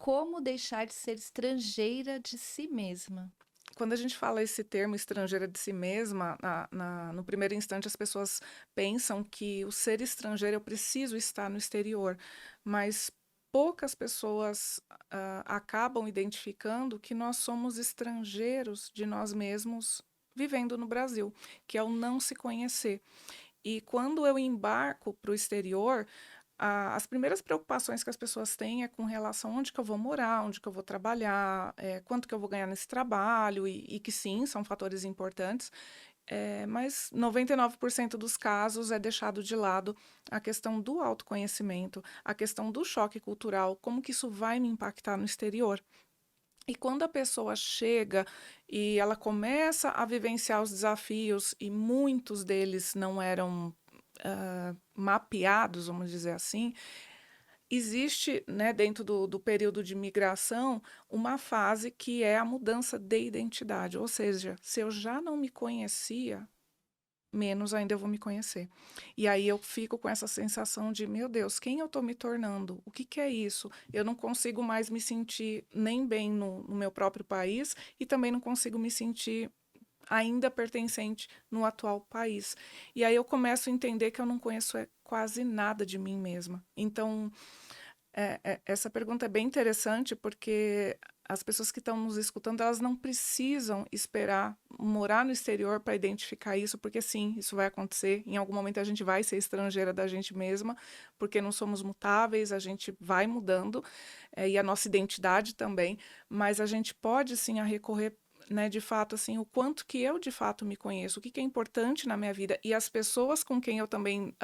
como deixar de ser estrangeira de si mesma? Quando a gente fala esse termo estrangeira de si mesma, no primeiro instante as pessoas pensam que o ser estrangeiro eu preciso estar no exterior, mas poucas pessoas acabam identificando que nós somos estrangeiros de nós mesmos vivendo no Brasil, que é o não se conhecer. E quando eu embarco para o exterior, as primeiras preocupações que as pessoas têm é com relação a onde que eu vou morar, onde que eu vou trabalhar, quanto que eu vou ganhar nesse trabalho, e que sim, são fatores importantes, mas 99% dos casos é deixado de lado a questão do autoconhecimento, a questão do choque cultural, como que isso vai me impactar no exterior. E quando a pessoa chega e ela começa a vivenciar os desafios, e muitos deles não eram mapeados, vamos dizer assim, existe, né, dentro do período de migração, uma fase que é a mudança de identidade. Ou seja, se eu já não me conhecia, menos ainda eu vou me conhecer. E aí eu fico com essa sensação de, meu Deus, quem eu estou me tornando? O que que é isso? Eu não consigo mais me sentir nem bem no meu próprio país e também não consigo me sentir ainda pertencente no atual país. E aí eu começo a entender que eu não conheço quase nada de mim mesma. Então, essa pergunta é bem interessante porque as pessoas que estão nos escutando, elas não precisam esperar morar no exterior para identificar isso, porque sim, isso vai acontecer. Em algum momento a gente vai ser estrangeira da gente mesma, porque não somos mutáveis, a gente vai mudando, e a nossa identidade também, mas a gente pode sim a recorrer, né, de fato, assim, o quanto que eu de fato me conheço, o que que é importante na minha vida, e as pessoas com quem eu também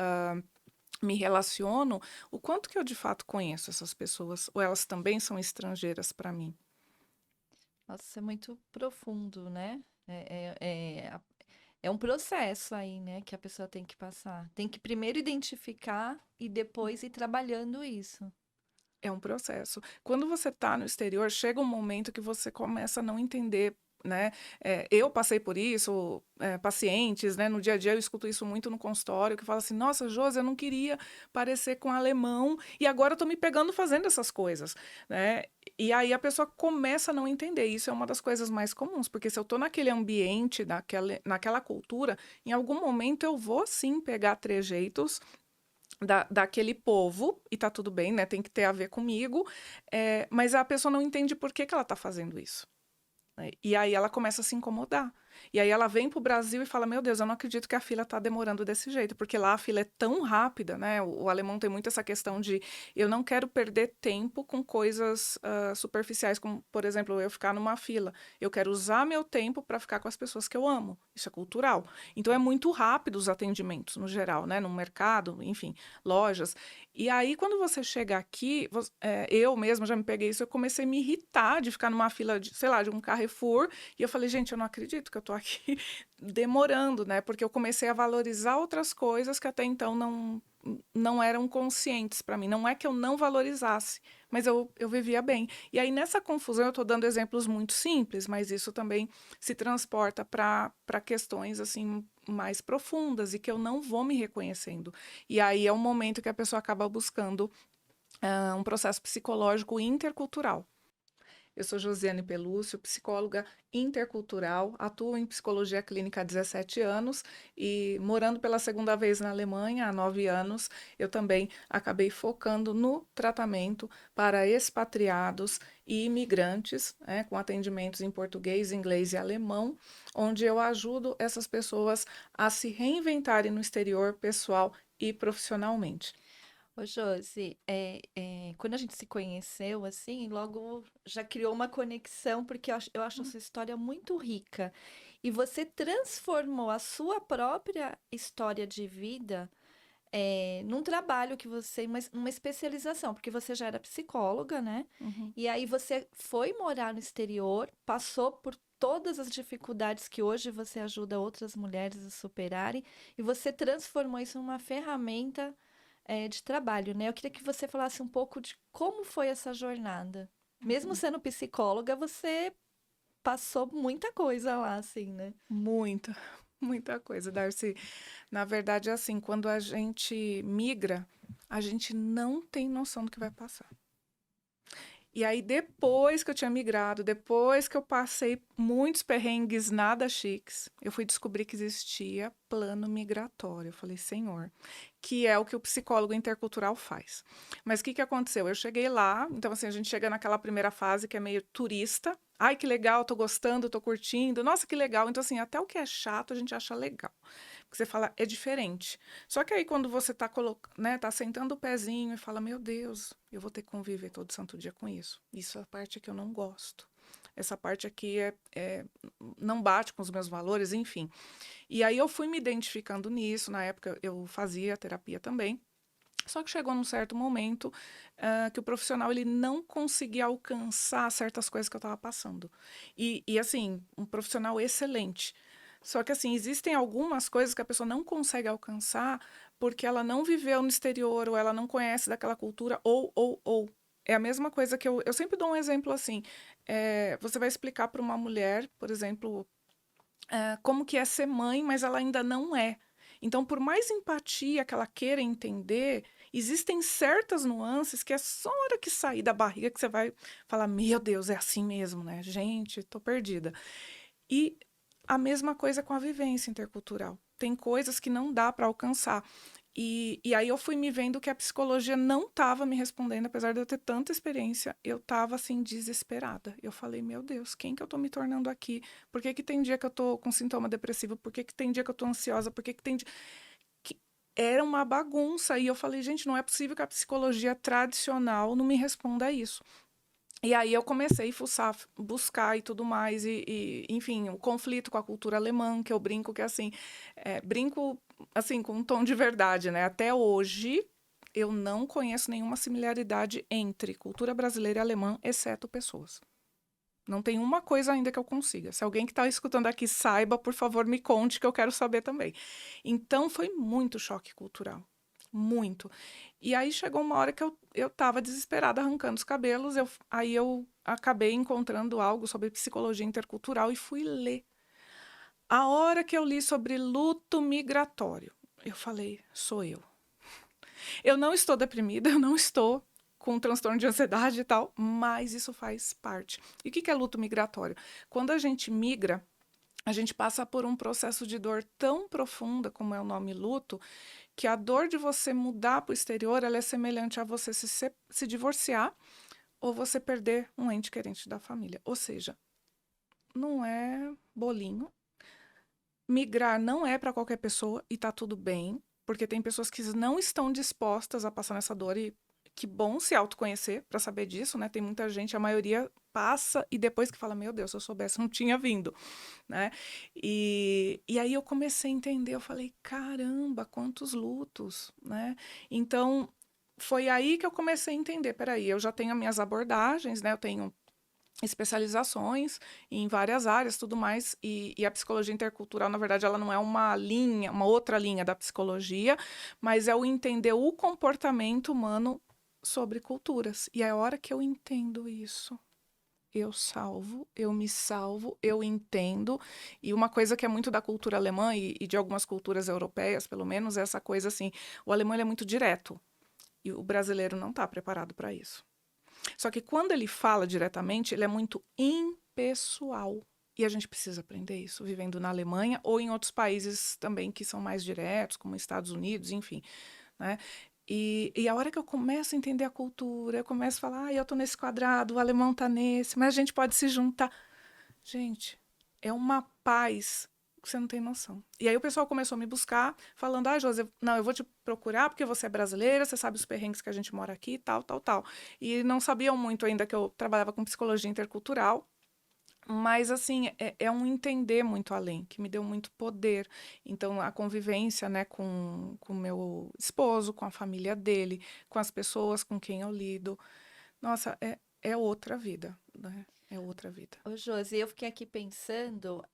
me relaciono, o quanto que eu de fato conheço essas pessoas, ou elas também são estrangeiras para mim. Nossa, isso é muito profundo, né? É um processo aí, né, que a pessoa tem que passar. Tem que primeiro identificar e depois ir trabalhando isso. É um processo. Quando você está no exterior, chega um momento que você começa a não entender, né? Eu passei por isso, pacientes, né? No dia a dia eu escuto isso muito no consultório, que fala assim, nossa, Josi, eu não queria parecer com alemão e agora eu tô me pegando fazendo essas coisas, né? E aí a pessoa começa a não entender. Isso é uma das coisas mais comuns, porque se eu tô naquele ambiente, naquela cultura, em algum momento eu vou sim pegar trejeitos daquele povo, e tá tudo bem, né? Tem que ter a ver comigo, mas a pessoa não entende por que que ela tá fazendo isso, né? E aí ela começa a se incomodar. E aí ela vem para o Brasil e fala: Meu Deus, eu não acredito que a fila está demorando desse jeito, porque lá a fila é tão rápida, né? O alemão tem muito essa questão de eu não quero perder tempo com coisas superficiais, como, por exemplo, eu ficar numa fila. Eu quero usar meu tempo para ficar com as pessoas que eu amo. Isso é cultural. Então é muito rápido os atendimentos, no geral, né? No mercado, enfim, lojas. E aí, quando você chega aqui, eu mesma já me peguei isso, eu comecei a me irritar de ficar numa fila de, sei lá, de um Carrefour, e eu falei, gente, eu não acredito que eu tô aqui demorando, né? Porque eu comecei a valorizar outras coisas que até então não eram conscientes para mim. Não é que eu não valorizasse, mas eu vivia bem. E aí, nessa confusão, eu estou dando exemplos muito simples, mas isso também se transporta para questões assim mais profundas e que eu não vou me reconhecendo. E aí é um momento que a pessoa acaba buscando um processo psicológico intercultural. Eu sou Josiane Pelúcio, psicóloga intercultural, atuo em psicologia clínica há 17 anos e morando pela segunda vez na Alemanha há 9 anos, eu também acabei focando no tratamento para expatriados e imigrantes, né, com atendimentos em português, inglês e alemão, onde eu ajudo essas pessoas a se reinventarem no exterior, pessoal e profissionalmente. Ô, Josi, quando a gente se conheceu, assim, logo já criou uma conexão, porque eu acho essa história muito rica. E você transformou a sua própria história de vida, num trabalho que você, uma especialização, porque você já era psicóloga, né? Uhum. E aí você foi morar no exterior, passou por todas as dificuldades que hoje você ajuda outras mulheres a superarem, e você transformou isso numa ferramenta, de trabalho, né? Eu queria que você falasse um pouco de como foi essa jornada. Mesmo sendo psicóloga, você passou muita coisa lá, assim, né? Muita, muita coisa, Darcy. Na verdade, é assim, quando a gente migra, a gente não tem noção do que vai passar. E aí, depois que eu tinha migrado, depois que eu passei muitos perrengues nada chiques, eu fui descobrir que existia plano migratório. Eu falei, Senhor, que é o que o psicólogo intercultural faz. Mas o que que aconteceu? Eu cheguei lá, então assim, a gente chega naquela primeira fase que é meio turista. Ai, que legal, tô gostando, tô curtindo. Nossa, que legal. Então, assim, até o que é chato a gente acha legal. Porque você fala, é diferente. Só que aí quando você tá, né, tá sentando o pezinho e fala, meu Deus, eu vou ter que conviver todo santo dia com isso. Isso é a parte que eu não gosto. Essa parte aqui não bate com os meus valores, enfim. E aí eu fui me identificando nisso. Na época eu fazia terapia também. Só que chegou num certo momento que o profissional ele não conseguia alcançar certas coisas que eu estava passando. E, assim, um profissional excelente. Só que, assim, existem algumas coisas que a pessoa não consegue alcançar porque ela não viveu no exterior, ou ela não conhece daquela cultura, ou. É a mesma coisa que eu sempre dou um exemplo assim. Você vai explicar para uma mulher, por exemplo, como que é ser mãe, mas ela ainda não é. Então, por mais empatia que ela queira entender, existem certas nuances que é só a hora que sair da barriga que você vai falar: Meu Deus, é assim mesmo, né? Gente, tô perdida. E a mesma coisa com a vivência intercultural. Tem coisas que não dá para alcançar. E aí eu fui me vendo que a psicologia não estava me respondendo, apesar de eu ter tanta experiência, eu estava assim desesperada. Eu falei, meu Deus, quem que eu estou me tornando aqui? Por que que tem dia que eu estou com sintoma depressivo? Por que que tem dia que eu estou ansiosa? Por que que tem dia... Que era uma bagunça. E eu falei, gente, não é possível que a psicologia tradicional não me responda a isso. E aí eu comecei a fuçar, buscar e tudo mais, enfim, o conflito com a cultura alemã, que eu brinco que assim, brinco assim com um tom de verdade, né? Até hoje eu não conheço nenhuma similaridade entre cultura brasileira e alemã, exceto pessoas. Não tem uma coisa ainda que eu consiga. Se alguém que está escutando aqui saiba, por favor, me conte que eu quero saber também. Então foi muito choque cultural. Muito. E aí chegou uma hora que eu estava desesperada, arrancando os cabelos. Aí eu acabei encontrando algo sobre psicologia intercultural e fui ler. A hora que eu li sobre luto migratório, eu falei, sou eu. Eu não estou deprimida, eu não estou com um transtorno de ansiedade e tal, mas isso faz parte. E o que é luto migratório? Quando a gente migra, a gente passa por um processo de dor tão profunda, como é o nome luto, que a dor de você mudar para o exterior ela é semelhante a você se divorciar ou você perder um ente querente da família. Ou seja, não é bolinho. Migrar não é para qualquer pessoa e tá tudo bem, porque tem pessoas que não estão dispostas a passar nessa dor e que bom se autoconhecer para saber disso, né? Tem muita gente, a maioria passa e depois que fala, meu Deus, se eu soubesse, não tinha vindo, né? E aí eu comecei a entender, eu falei, caramba, quantos lutos, né? Então, foi aí que eu comecei a entender, peraí, eu já tenho as minhas abordagens, né? Eu tenho especializações em várias áreas, tudo mais, e a psicologia intercultural, na verdade, ela não é uma linha, uma outra linha da psicologia, mas é o entender o comportamento humano sobre culturas. E é a hora que eu entendo isso, eu me salvo, eu entendo. E uma coisa que é muito da cultura alemã e de algumas culturas europeias, pelo menos, é essa coisa assim, o alemão ele é muito direto, e o brasileiro não está preparado para isso. Só que quando ele fala diretamente, ele é muito impessoal. E a gente precisa aprender isso, vivendo na Alemanha ou em outros países também que são mais diretos, como Estados Unidos, enfim, né? E a hora que eu começo a entender a cultura, eu começo a falar, eu tô nesse quadrado, o alemão tá nesse, mas a gente pode se juntar. Gente, é uma paz que você não tem noção. E aí o pessoal começou a me buscar, falando, Josi, não, eu vou te procurar porque você é brasileira, você sabe os perrengues que a gente mora aqui, tal, tal, tal. E não sabiam muito ainda que eu trabalhava com psicologia intercultural, mas, assim, é um entender muito além, que me deu muito poder. Então, a convivência, né, com o meu esposo, com a família dele, com as pessoas com quem eu lido, nossa, é outra vida, né? É outra vida. Ô, Josi, eu fiquei aqui pensando,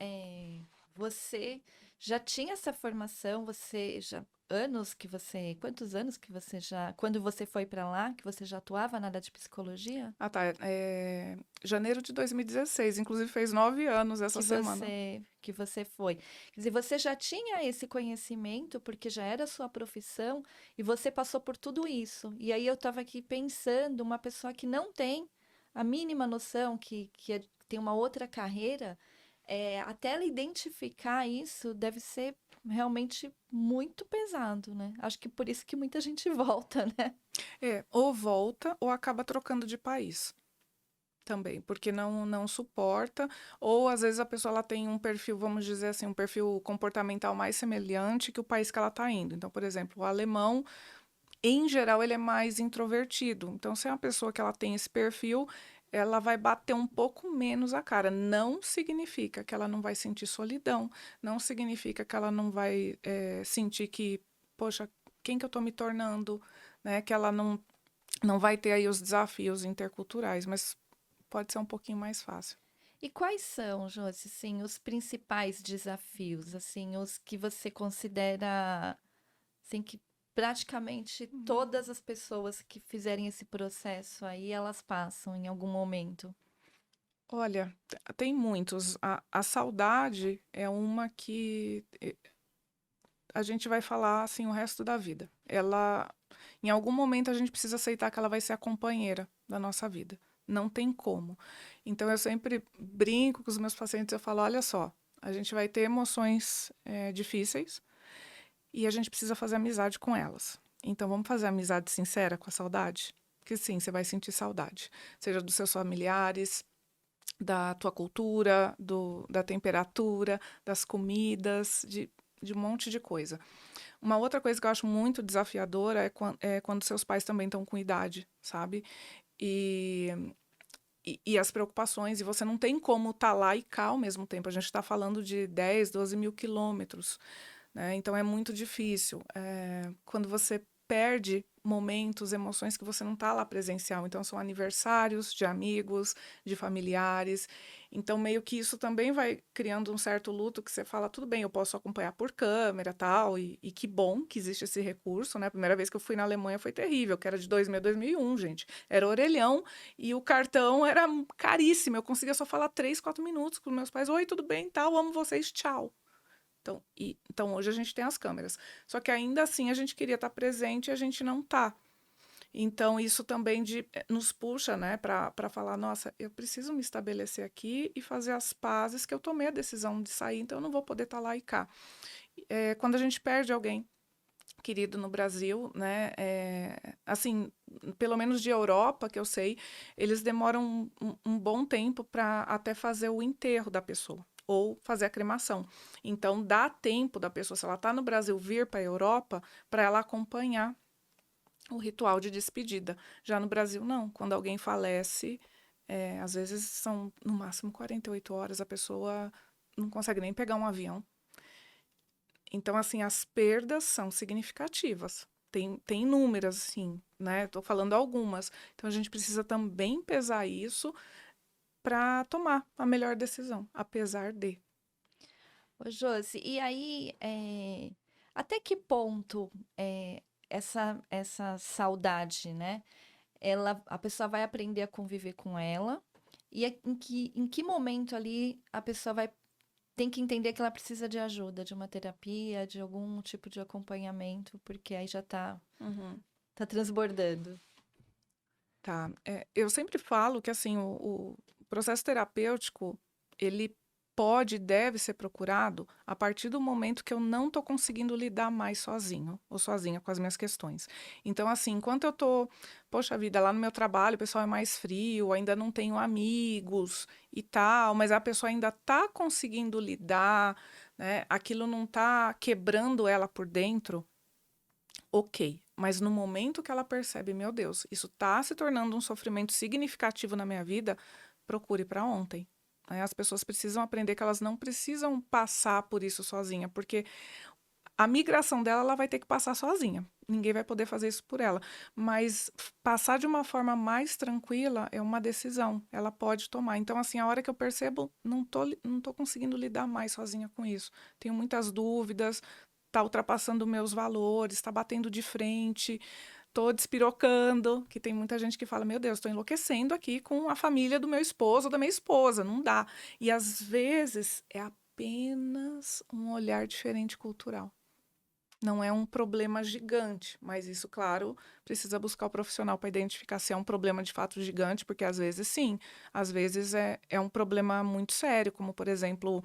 você já tinha essa formação, você já quantos anos que você já, quando você foi para lá, que você já atuava na área de psicologia? Ah, tá. Janeiro de 2016, inclusive fez 9 anos essa semana. Que você foi. Quer dizer, você já tinha esse conhecimento, porque já era a sua profissão, e você passou por tudo isso. E aí eu estava aqui pensando, uma pessoa que não tem a mínima noção que tem uma outra carreira, até ela identificar isso deve ser realmente muito pesado, né? Acho que por isso que muita gente volta, né? Ou volta ou acaba trocando de país também, porque não suporta, ou às vezes a pessoa ela tem um perfil, vamos dizer assim, um perfil comportamental mais semelhante que o país que ela está indo. Então, por exemplo, o alemão, em geral, ele é mais introvertido. Então, se é uma pessoa que ela tem esse perfil, ela vai bater um pouco menos a cara. Não significa que ela não vai sentir solidão, não significa que ela não vai sentir que, poxa, quem que eu estou me tornando, né? Que ela não vai ter aí os desafios interculturais, mas pode ser um pouquinho mais fácil. E quais são, Josi, assim, os principais desafios, assim, os que você considera, assim, que praticamente Uhum. todas as pessoas que fizerem esse processo aí, elas passam em algum momento? Olha, tem muitos. A saudade é uma que a gente vai falar assim o resto da vida. Ela, em algum momento, a gente precisa aceitar que ela vai ser a companheira da nossa vida. Não tem como. Então, eu sempre brinco com os meus pacientes, eu falo, olha só, a gente vai ter emoções difíceis e a gente precisa fazer amizade com elas. Então, vamos fazer amizade sincera com a saudade? Que sim, você vai sentir saudade. Seja dos seus familiares, da tua cultura, da temperatura, das comidas, de um monte de coisa. Uma outra coisa que eu acho muito desafiadora é quando seus pais também estão com idade, sabe? E, e as preocupações, e você não tem como estar lá e cá ao mesmo tempo. A gente está falando de 10, 12 mil quilômetros, né? Então é muito difícil. Quando você perde momentos, emoções que você não está lá presencial. Então são aniversários de amigos, de familiares. Então meio que isso também vai criando um certo luto que você fala, tudo bem, eu posso acompanhar por câmera, tal, e que bom que existe esse recurso, né? A primeira vez que eu fui na Alemanha foi terrível, que era de 2000 a 2001, gente. Era orelhão e o cartão era caríssimo. Eu conseguia só falar 3, 4 minutos com meus pais. Oi, tudo bem, tal, amo vocês, tchau. Então, hoje a gente tem as câmeras. Só que ainda assim a gente queria estar presente e a gente não está. Então, isso também nos puxa, né, para falar: nossa, eu preciso me estabelecer aqui e fazer as pazes que eu tomei a decisão de sair, então eu não vou poder estar lá e cá. Quando a gente perde alguém querido no Brasil, né, assim, pelo menos de Europa, que eu sei, eles demoram um bom tempo para até fazer o enterro da pessoa ou fazer a cremação. Então, dá tempo da pessoa, se ela está no Brasil, vir para a Europa, para ela acompanhar o ritual de despedida. Já no Brasil, não. Quando alguém falece, às vezes são no máximo 48 horas, a pessoa não consegue nem pegar um avião. Então, assim, as perdas são significativas. Tem inúmeras, assim, né? Estou falando algumas. Então, a gente precisa também pesar isso para tomar a melhor decisão, apesar de. Ô, Josi, e aí, até que ponto essa saudade, né? A pessoa vai aprender a conviver com ela, e em que momento ali a pessoa vai tem que entender que ela precisa de ajuda, de uma terapia, de algum tipo de acompanhamento, porque aí já Uhum. tá transbordando. Tá. Eu sempre falo que assim o processo terapêutico ele pode e deve ser procurado a partir do momento que eu não estou conseguindo lidar mais sozinho ou sozinha com as minhas questões. Então, assim, enquanto eu tô, poxa vida, lá no meu trabalho o pessoal é mais frio, ainda não tenho amigos e tal, mas a pessoa ainda está conseguindo lidar, né? Aquilo não está quebrando ela por dentro. Ok, mas no momento que ela percebe, meu Deus, isso está se tornando um sofrimento significativo na minha vida, procure para ontem. Né? As pessoas precisam aprender que elas não precisam passar por isso sozinha, porque a migração dela ela vai ter que passar sozinha. Ninguém vai poder fazer isso por ela. Mas passar de uma forma mais tranquila é uma decisão. Ela pode tomar. Então, assim, a hora que eu percebo, não tô conseguindo lidar mais sozinha com isso. Tenho muitas dúvidas, tá ultrapassando meus valores, está batendo de frente, tô despirocando, que tem muita gente que fala, meu Deus, estou enlouquecendo aqui com a família do meu esposo ou da minha esposa, não dá. E às vezes é apenas um olhar diferente cultural. Não é um problema gigante, mas isso, claro, precisa buscar o profissional para identificar se é um problema de fato gigante, porque às vezes sim, às vezes é um problema muito sério, como por exemplo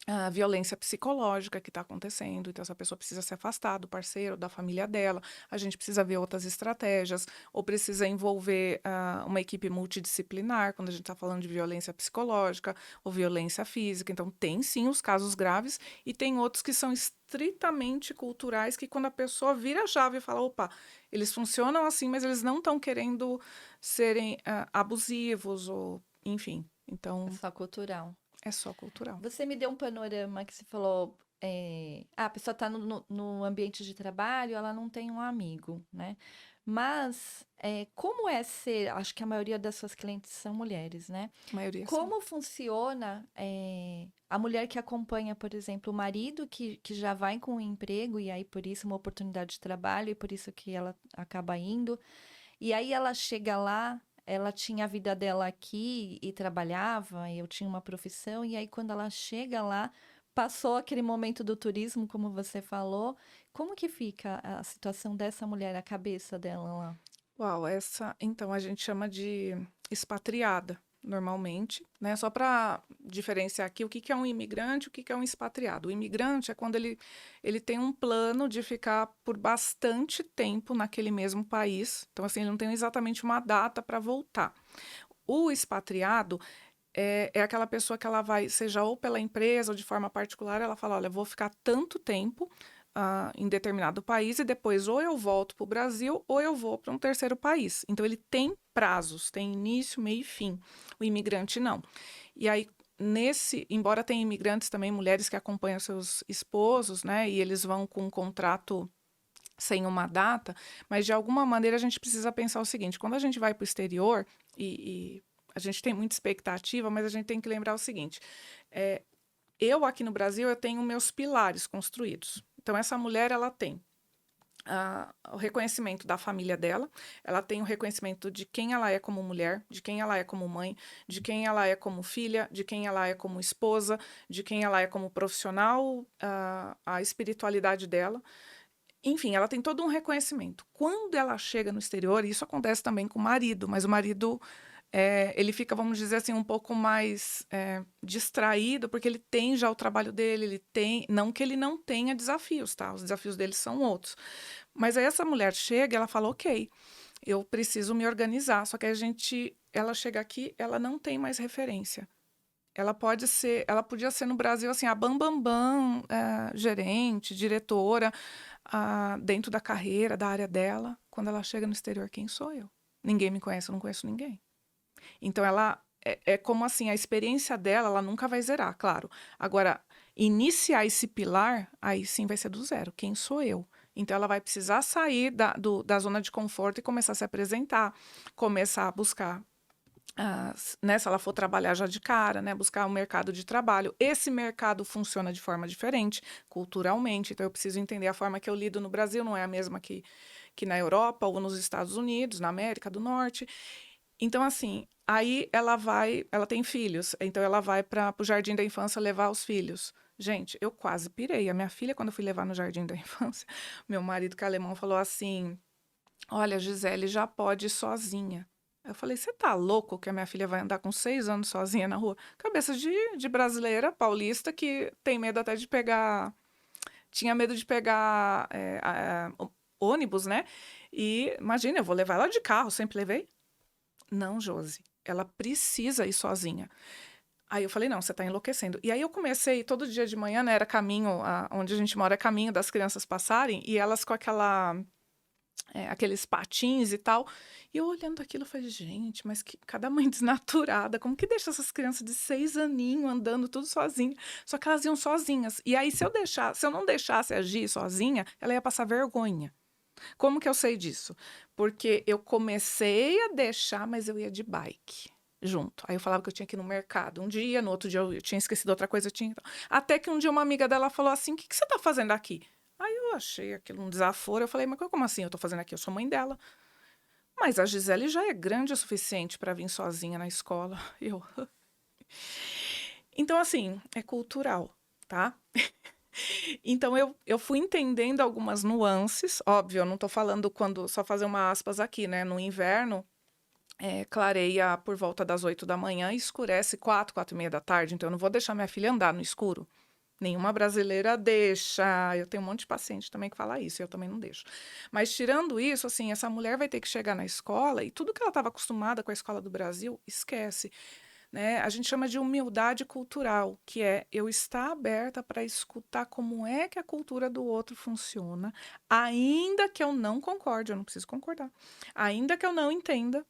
a violência psicológica que está acontecendo. Então, essa pessoa precisa se afastar do parceiro, da família dela. A gente precisa ver outras estratégias, ou precisa envolver uma equipe multidisciplinar, quando a gente está falando de violência psicológica ou violência física. Então, tem sim os casos graves, e tem outros que são estritamente culturais, que quando a pessoa vira a chave e fala, opa, eles funcionam assim, mas eles não estão querendo serem abusivos, ou enfim. É Então, só cultural. é só cultural. Você me deu um panorama que você falou, a pessoa está no ambiente de trabalho, ela não tem um amigo, né? Mas como é ser, acho que a maioria das suas clientes são mulheres, né? A maioria são. Como funciona a mulher que acompanha, por exemplo, o marido que já vai com um emprego e aí por isso uma oportunidade de trabalho e por isso que ela acaba indo. E aí ela chega lá, ela tinha a vida dela aqui e trabalhava, e eu tinha uma profissão, e aí quando ela chega lá, passou aquele momento do turismo, como você falou. Como que fica a situação dessa mulher, a cabeça dela lá? Uau, essa então a gente chama de expatriada, normalmente, né? Só para diferenciar aqui o que que é um imigrante, o que que é um expatriado. O imigrante é quando ele tem um plano de ficar por bastante tempo naquele mesmo país. Então, assim, ele não tem exatamente uma data para voltar. O expatriado é aquela pessoa que ela vai, seja ou pela empresa ou de forma particular, ela fala: olha, eu vou ficar tanto tempo em determinado país e depois ou eu volto para o Brasil ou eu vou para um terceiro país. Então, ele tem prazos, tem início, meio e fim. O imigrante não. E aí, embora tenha imigrantes também, mulheres que acompanham seus esposos, né, e eles vão com um contrato sem uma data, mas de alguma maneira a gente precisa pensar o seguinte: quando a gente vai para o exterior e a gente tem muita expectativa, mas a gente tem que lembrar o seguinte: é, eu aqui no Brasil eu tenho meus pilares construídos. Então essa mulher ela tem o reconhecimento da família dela, ela tem o reconhecimento de quem ela é como mulher, de quem ela é como mãe, de quem ela é como filha, de quem ela é como esposa, de quem ela é como profissional, a espiritualidade dela. Enfim, ela tem todo um reconhecimento. Quando ela chega no exterior, isso acontece também com o marido, mas o marido, ele fica, vamos dizer assim, um pouco mais distraído, porque ele tem já o trabalho dele, ele tem, não que ele não tenha desafios, tá? Os desafios dele são outros. Mas aí essa mulher chega, ela fala, ok, eu preciso me organizar. Só que ela chega aqui, ela não tem mais referência. Ela podia ser no Brasil assim, a bam, gerente, diretora, dentro da carreira, da área dela. Quando ela chega no exterior, quem sou eu? Ninguém me conhece, eu não conheço ninguém. Então ela é como assim, a experiência dela, ela nunca vai zerar, claro. Agora, iniciar esse pilar, aí sim vai ser do zero. Quem sou eu? Então ela vai precisar sair da zona de conforto e começar a se apresentar, começar a buscar né, se ela for trabalhar já de cara, né, buscar um mercado de trabalho. Esse mercado funciona de forma diferente, culturalmente, então eu preciso entender a forma que eu lido no Brasil, não é a mesma que na Europa ou nos Estados Unidos, na América do Norte. Então, assim, aí ela tem filhos, então ela vai para o jardim da infância levar os filhos. Gente, eu quase pirei. A minha filha, quando eu fui levar no jardim da infância, meu marido, que é alemão, falou assim: olha, Gisele já pode ir sozinha. Eu falei, você tá louco que a minha filha vai andar com 6 anos sozinha na rua? Cabeça de brasileira, paulista, que tem medo até de pegar. Tinha medo de pegar ônibus, né? E imagina, eu vou levar ela de carro, sempre levei. Não, Josi, ela precisa ir sozinha. Aí eu falei, não, você tá enlouquecendo. E aí eu comecei, todo dia de manhã, né? Era caminho, onde a gente mora é caminho das crianças passarem, e elas com aqueles patins e tal. E eu olhando aquilo, eu falei, gente, mas que cada mãe desnaturada, como que deixa essas crianças de 6 aninhos andando tudo sozinha? Só que elas iam sozinhas. E aí, se eu não deixasse agir sozinha, ela ia passar vergonha. Como que eu sei disso? Porque eu comecei a deixar, mas eu ia de bike junto. Aí eu falava que eu tinha que ir no mercado um dia, no outro dia eu tinha esquecido outra coisa, eu tinha. Até que um dia uma amiga dela falou assim: o que que você tá fazendo aqui? Aí eu achei aquilo um desaforo. Eu falei, mas como assim eu tô fazendo aqui? Eu sou mãe dela. Mas a Gisele já é grande o suficiente para vir sozinha na escola. Eu. Então, assim, é cultural, tá? Então eu fui entendendo algumas nuances, óbvio, eu não tô falando quando só fazer uma aspas aqui, né, no inverno, clareia por volta das 8 da manhã e escurece 4, 4h30 da tarde, então eu não vou deixar minha filha andar no escuro. Nenhuma brasileira deixa. Eu tenho um monte de paciente também que fala isso, eu também não deixo. Mas tirando isso, assim, essa mulher vai ter que chegar na escola e tudo que ela estava acostumada com a escola do Brasil, esquece, né? A gente chama de humildade cultural, que é eu estar aberta para escutar como é que a cultura do outro funciona, ainda que eu não concorde, eu não preciso concordar, ainda que eu não entenda,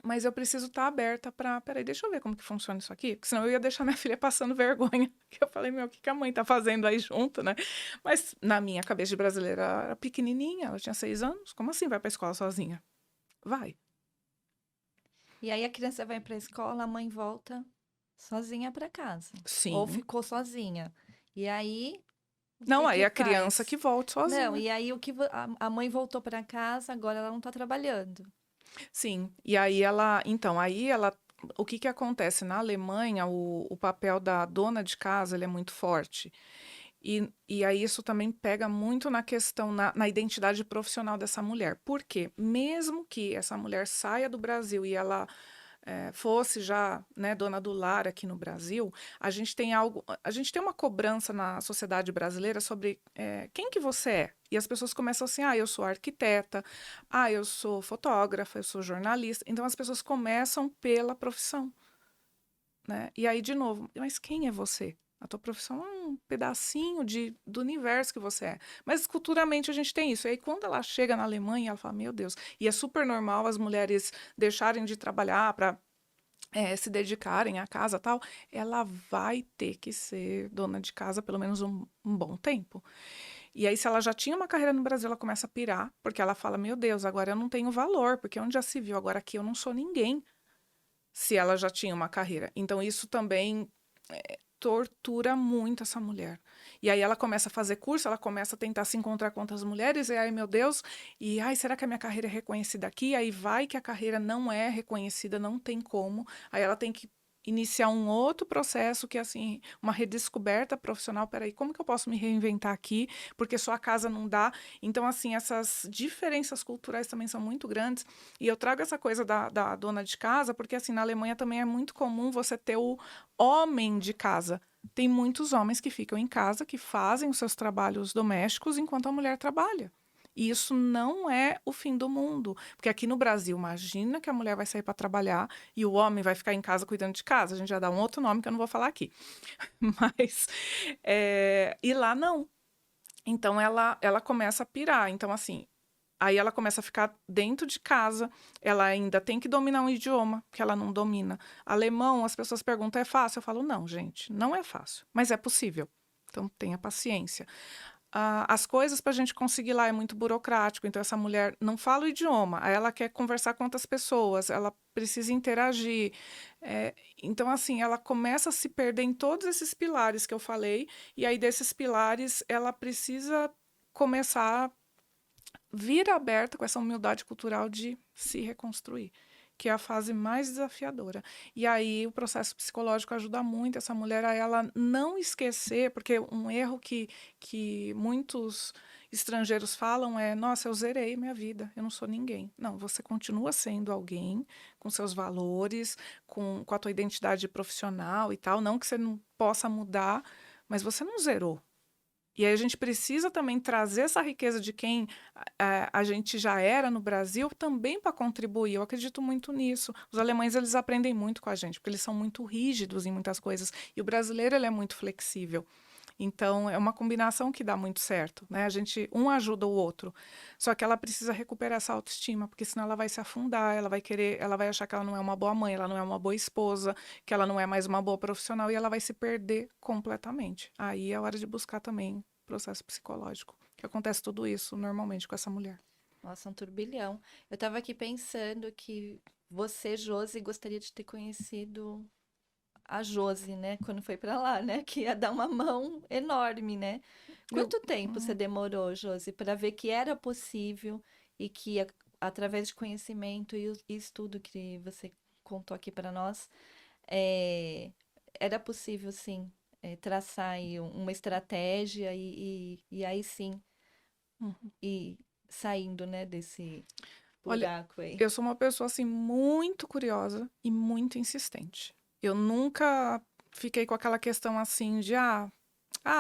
mas eu preciso estar aberta para, peraí, deixa eu ver como que funciona isso aqui, porque senão eu ia deixar minha filha passando vergonha. Que eu falei, meu, o que que a mãe tá fazendo aí junto, né? Mas na minha cabeça de brasileira, ela era pequenininha, ela tinha 6 anos. Como assim vai para a escola sozinha? Vai. E aí a criança vai para a escola, a mãe volta sozinha para casa. Ou Sim. ficou sozinha. E aí, o Não, que aí que a criança que faz? volta Não, sozinha. e aí a mãe voltou para casa, agora ela não está trabalhando. Sim. E aí ela, o que que acontece? Na Alemanha, o papel da dona de casa, ele é muito forte. E aí isso também pega muito na questão, na identidade profissional dessa mulher. Por quê? Mesmo que essa mulher saia do Brasil e ela fosse já, né, dona do lar aqui no Brasil, a gente tem uma cobrança na sociedade brasileira sobre quem que você é. E as pessoas começam assim, eu sou arquiteta, eu sou fotógrafa, eu sou jornalista. Então as pessoas começam pela profissão, né? E aí, de novo, mas quem é você? A tua profissão é um pedacinho do universo que você é. Mas culturalmente a gente tem isso. E aí, quando ela chega na Alemanha, ela fala: Meu Deus. E é super normal as mulheres deixarem de trabalhar para se dedicarem à casa tal. Ela vai ter que ser dona de casa pelo menos um bom tempo. E aí, se ela já tinha uma carreira no Brasil, ela começa a pirar, porque ela fala: Meu Deus, agora eu não tenho valor, porque onde já se viu, agora aqui eu não sou ninguém se ela já tinha uma carreira. Então, isso também tortura muito essa mulher. E aí ela começa a fazer curso, ela começa a tentar se encontrar com outras mulheres, e aí, meu Deus, e será que a minha carreira é reconhecida aqui? Aí vai que a carreira não é reconhecida, não tem como. Aí ela tem que iniciar um outro processo que é assim, uma redescoberta profissional. Peraí, como que eu posso me reinventar aqui? Porque só a casa não dá. Então, assim, essas diferenças culturais também são muito grandes. E eu trago essa coisa da dona de casa, porque assim, na Alemanha também é muito comum você ter o homem de casa. Tem muitos homens que ficam em casa, que fazem os seus trabalhos domésticos enquanto a mulher trabalha. E isso não é o fim do mundo. Porque aqui no Brasil, imagina que a mulher vai sair para trabalhar e o homem vai ficar em casa cuidando de casa. A gente já dá um outro nome que eu não vou falar aqui. Mas, e lá não. Então ela começa a pirar. Então, assim, aí ela começa a ficar dentro de casa, ela ainda tem que dominar um idioma que ela não domina. Alemão, as pessoas perguntam, é fácil? Eu falo, não, gente, não é fácil, mas é possível. Então tenha paciência. As coisas para a gente conseguir lá é muito burocrático, então essa mulher não fala o idioma, aí ela quer conversar com outras pessoas, ela precisa interagir. Então, assim, ela começa a se perder em todos esses pilares que eu falei, e aí desses pilares ela precisa começar vir aberta com essa humildade cultural de se reconstruir, que é a fase mais desafiadora. E aí o processo psicológico ajuda muito essa mulher a ela não esquecer, porque um erro que muitos estrangeiros falam é: nossa, eu zerei minha vida, eu não sou ninguém. Não, você continua sendo alguém com seus valores, com a tua identidade profissional e tal. Não que você não possa mudar, mas você não zerou. E aí a gente precisa também trazer essa riqueza de quem a gente já era no Brasil também para contribuir. Eu acredito muito nisso. Os alemães, eles aprendem muito com a gente, porque eles são muito rígidos em muitas coisas. E o brasileiro, ele é muito flexível. Então, é uma combinação que dá muito certo, né? A gente, um ajuda o outro. Só que ela precisa recuperar essa autoestima, porque senão ela vai se afundar, ela vai achar que ela não é uma boa mãe, ela não é uma boa esposa, que ela não é mais uma boa profissional e ela vai se perder completamente. Aí é hora de buscar também processo psicológico, que acontece tudo isso normalmente com essa mulher. Nossa, um turbilhão. Eu tava aqui pensando que você, Josi, gostaria de ter conhecido a Josi, né? Quando foi pra lá, né? Que ia dar uma mão enorme, né? Eu, Quanto tempo você demorou, Josi, para ver que era possível e que através de conhecimento e estudo que você contou aqui para nós, é, era possível, sim, traçar aí uma estratégia e aí sim Uhum. ir saindo, né, desse Olha, buraco aí. eu sou uma pessoa assim muito curiosa e muito insistente. Eu nunca fiquei com aquela questão assim de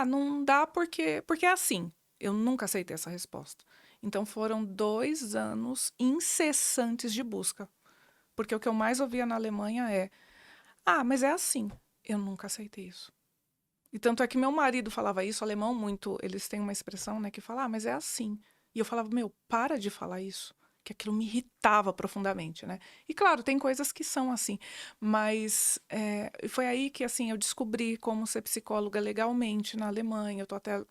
não dá porque é assim. Eu nunca aceitei essa resposta. Então foram 2 anos incessantes de busca. Porque o que eu mais ouvia na Alemanha é: mas é assim. Eu nunca aceitei isso. E tanto é que meu marido falava isso, alemão muito, eles têm uma expressão, né, que fala: mas é assim. E eu falava: meu, para de falar isso, que aquilo me irritava profundamente, né? E claro, tem coisas que são assim, mas foi aí que, assim, eu descobri como ser psicóloga legalmente na Alemanha. Eu tô até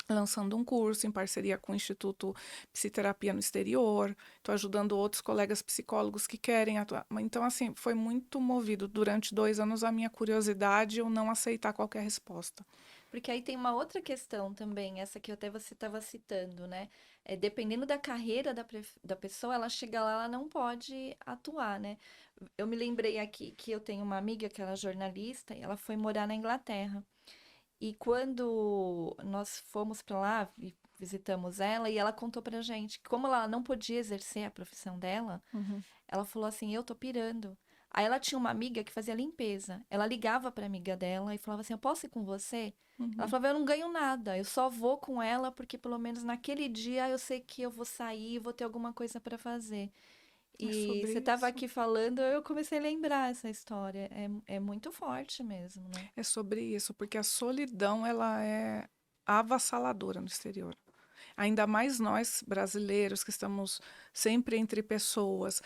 lançando um curso em parceria com o Instituto Psiterapia no Exterior, estou ajudando outros colegas psicólogos que querem atuar. Então, assim, foi muito movido durante 2 anos a minha curiosidade e eu não aceitar qualquer resposta. Porque aí tem uma outra questão também, essa que até você estava citando, né? Dependendo da carreira da pessoa, ela chega lá, ela não pode atuar, né? Eu me lembrei aqui que eu tenho uma amiga que ela é jornalista e ela foi morar na Inglaterra. E quando nós fomos para lá e visitamos ela, e ela contou pra gente que como ela não podia exercer a profissão dela, Uhum, ela falou assim: "Eu tô pirando". Aí ela tinha uma amiga que fazia limpeza. Ela ligava pra amiga dela e falava assim: "Eu posso ir com você?" Ela uhum. falava: "Eu não ganho nada, eu só vou com ela porque pelo menos naquele dia eu sei que eu vou sair, vou ter alguma coisa pra fazer". É E sobre você estava isso. aqui falando, eu comecei a lembrar essa história. É muito forte mesmo, né? É sobre isso, porque a solidão ela é avassaladora no exterior. Ainda mais nós brasileiros que estamos sempre entre pessoas.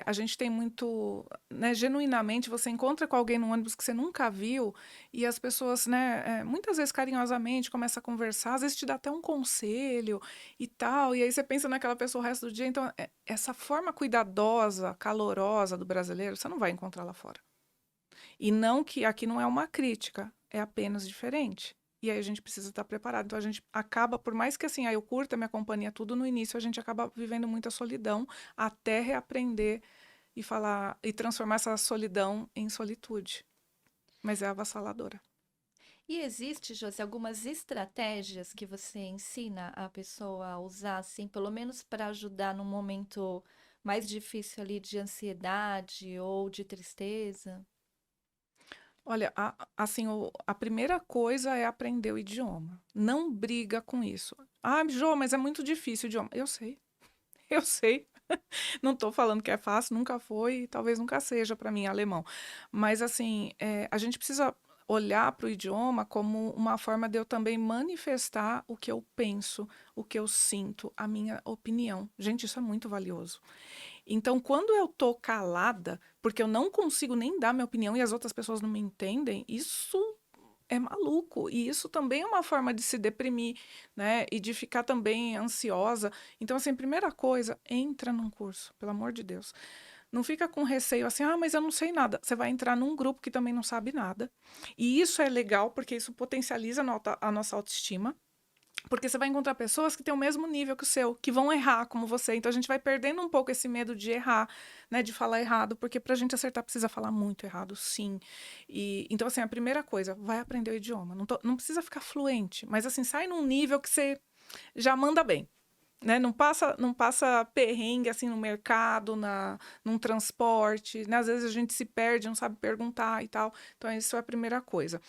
A gente tem muito, né, genuinamente, você encontra com alguém no ônibus que você nunca viu e as pessoas, né, muitas vezes carinhosamente começam a conversar, às vezes te dá até um conselho e tal, e aí você pensa naquela pessoa o resto do dia. Então, essa forma cuidadosa, calorosa do brasileiro, você não vai encontrar lá fora. E não que aqui não é uma crítica, é apenas diferente. E aí a gente precisa estar preparado. Então a gente acaba, por mais que assim, eu curta minha companhia, tudo no início, a gente acaba vivendo muita solidão até reaprender e falar e transformar essa solidão em solitude. Mas é avassaladora. E existe, Josi, algumas estratégias que você ensina a pessoa a usar, assim, pelo menos para ajudar num momento mais difícil ali de ansiedade ou de tristeza? Olha, assim, a primeira coisa é aprender o idioma. Não briga com isso. Jô, mas é muito difícil o idioma. Eu sei, eu sei. Não estou falando que é fácil, nunca foi e talvez nunca seja para mim alemão. Mas, assim, a gente precisa olhar para o idioma como uma forma de eu também manifestar o que eu penso, o que eu sinto, a minha opinião. Gente, isso é muito valioso. Então, quando eu tô calada, porque eu não consigo nem dar minha opinião e as outras pessoas não me entendem, isso é maluco. E isso também é uma forma de se deprimir, né? E de ficar também ansiosa. Então, assim, primeira coisa, entra num curso, pelo amor de Deus. Não fica com receio assim, mas eu não sei nada. Você vai entrar num grupo que também não sabe nada. E isso é legal, porque isso potencializa a nossa autoestima. Porque você vai encontrar pessoas que têm o mesmo nível que o seu, que vão errar como você. Então a gente vai perdendo um pouco esse medo de errar, né, de falar errado, porque pra gente acertar precisa falar muito errado, sim. E então assim, a primeira coisa, vai aprender o idioma. Não precisa ficar fluente, mas assim, sai num nível que você já manda bem. Né, não passa perrengue assim no mercado, num transporte, né? Às vezes a gente se perde, não sabe perguntar e tal. Então, isso é a primeira coisa.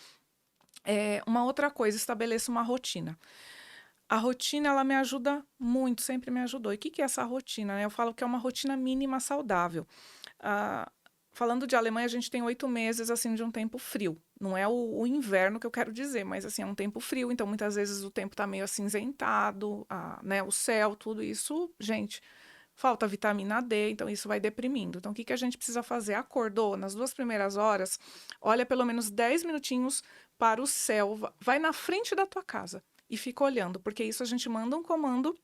Uma outra coisa, estabeleça uma rotina. A rotina, ela me ajuda muito, sempre me ajudou. E o que que é essa rotina, né? Eu falo que é uma rotina mínima saudável. Ah, falando de Alemanha, a gente tem 8 meses, assim, de um tempo frio. Não é o inverno que eu quero dizer, mas, assim, é um tempo frio. Então, muitas vezes o tempo tá meio acinzentado, né? O céu, tudo isso, gente, falta vitamina D, então isso vai deprimindo. Então, o que que a gente precisa fazer? Acordou, nas 2 primeiras horas, olha pelo menos 10 minutinhos para o céu, vai na frente da tua casa e fica olhando, porque isso a gente manda um comando,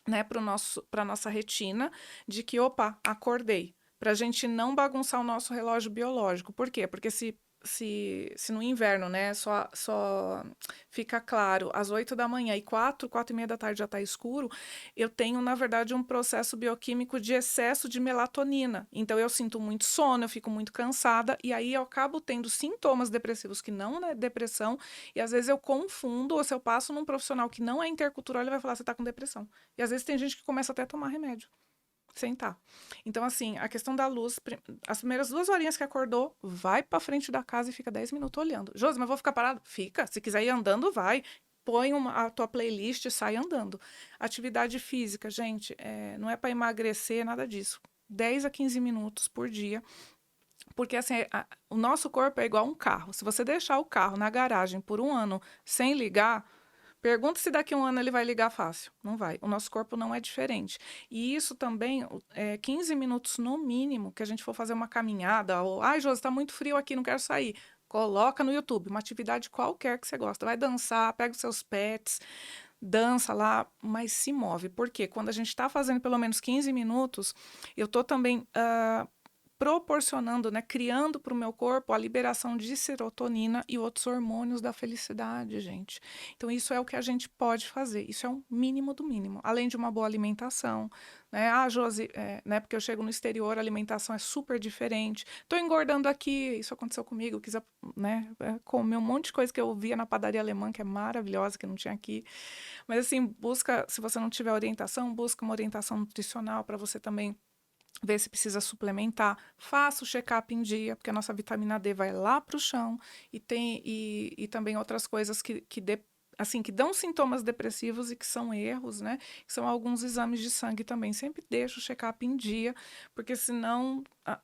né, para nossa retina de que, opa, acordei, para a gente não bagunçar o nosso relógio biológico. Por quê? Porque se se no inverno, né, só fica claro às 8 da manhã e 4, 4h30 da tarde já está escuro, eu tenho, na verdade, um processo bioquímico de excesso de melatonina. Então, eu sinto muito sono, eu fico muito cansada, e aí eu acabo tendo sintomas depressivos que não é depressão, e às vezes eu confundo, ou se eu passo num profissional que não é intercultural, ele vai falar, você está com depressão. E às vezes tem gente que começa até a tomar remédio. Sentar. Então, assim, a questão da luz, as primeiras 2 horinhas que acordou, vai pra frente da casa e fica 10 minutos olhando. Josi, mas vou ficar parado? Fica. Se quiser ir andando, vai. Põe a tua playlist e sai andando. Atividade física, gente, não é para emagrecer, nada disso. 10 a 15 minutos por dia. Porque, assim, o nosso corpo é igual um carro. Se você deixar o carro na garagem por um ano sem ligar, pergunta se daqui a um ano ele vai ligar fácil. Não vai. O nosso corpo não é diferente. E isso também, 15 minutos no mínimo, que a gente for fazer uma caminhada, ou, ai, Josi, está muito frio aqui, não quero sair. Coloca no YouTube, uma atividade qualquer que você gosta. Vai dançar, pega os seus pets, dança lá, mas se move. Porque quando a gente está fazendo pelo menos 15 minutos, eu estou também proporcionando, né, criando para o meu corpo a liberação de serotonina e outros hormônios da felicidade, gente. Então, isso é o que a gente pode fazer. Isso é um mínimo do mínimo. Além de uma boa alimentação, né? Ah, Josi, né, porque eu chego no exterior, a alimentação é super diferente. Estou engordando aqui, isso aconteceu comigo, eu quis, né, comer um monte de coisa que eu via na padaria alemã, que é maravilhosa, que não tinha aqui. Mas, assim, busca, se você não tiver orientação, busca uma orientação nutricional para você também ver se precisa suplementar, faça o check-up em dia, porque a nossa vitamina D vai lá para o chão, e também outras coisas assim, que dão sintomas depressivos e que são erros, né? Que são alguns exames de sangue também. Sempre deixa o check-up em dia, porque senão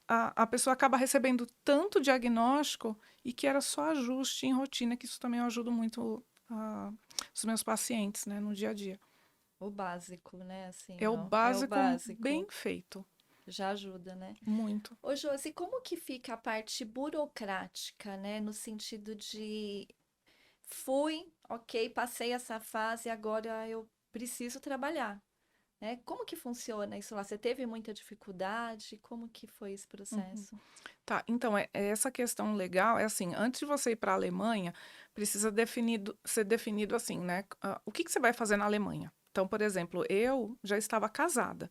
a pessoa acaba recebendo tanto diagnóstico e que era só ajuste em rotina, que isso também eu ajudo muito os meus pacientes, né, no dia a dia. O básico, né? Assim, É o ó. É o básico bem básico. feito, Já ajuda, né? muito. Ô, Josi, como que fica a parte burocrática, né? No sentido de fui, ok, passei essa fase, agora eu preciso trabalhar, né? Como que funciona isso lá? Você teve muita dificuldade? Como que foi esse Uhum. processo? Tá, então essa questão legal é assim, antes de você ir para a Alemanha, precisa ser definido assim, né? O que que você vai fazer na Alemanha? Então, por exemplo, eu já estava casada,